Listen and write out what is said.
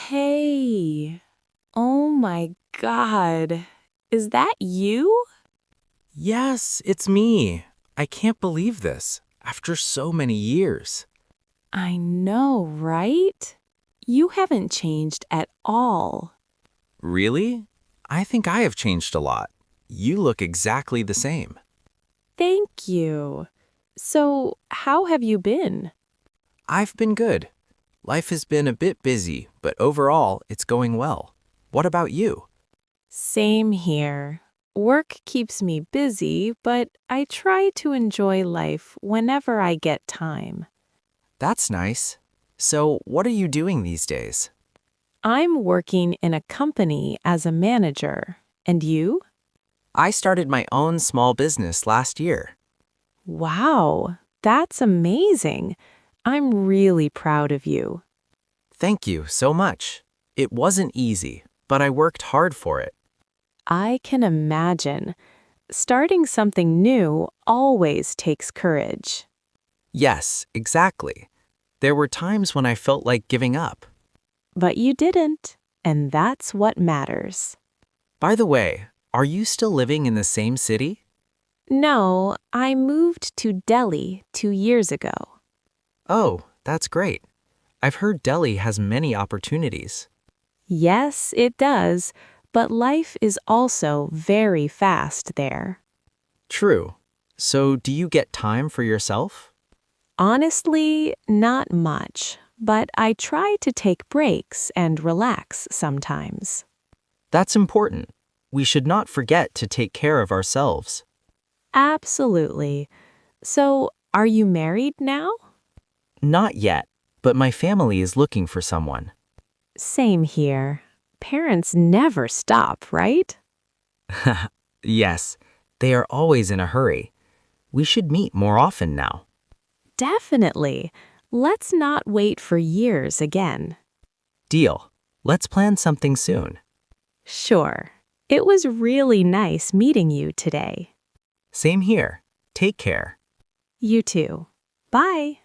Hey, oh my God. Is that you? Yes, it's me. I can't believe this. After so many years. I know, right? You haven't changed at all. Really? I think I have changed a lot. You look exactly the same. Thank you. So, how have you been? I've been good. Life has been a bit busy, but overall, it's going well. What about you? Same here. Work keeps me busy, but I try to enjoy life whenever I get time. That's nice. So, what are you doing these days? I'm working in a company as a manager. And you? I started my own small business last year. Wow, that's amazing. I'm really proud of you. Thank you so much. It wasn't easy, but I worked hard for it. I can imagine. Starting something new always takes courage. Yes, exactly. There were times when I felt like giving up. But you didn't, and that's what matters. By the way, are you still living in the same city? No, I moved to Delhi 2 years ago. Oh, that's great. I've heard Delhi has many opportunities. Yes, it does, but life is also very fast there. True. So, do you get time for yourself? Honestly, not much, but I try to take breaks and relax sometimes. That's important. We should not forget to take care of ourselves. Absolutely. So, are you married now? Not yet, but my family is looking for someone. Same here. Parents never stop, right? Yes, they are always in a hurry. We should meet more often now. Definitely. Let's not wait for years again. Deal. Let's plan something soon. Sure. It was really nice meeting you today. Same here. Take care. You too. Bye.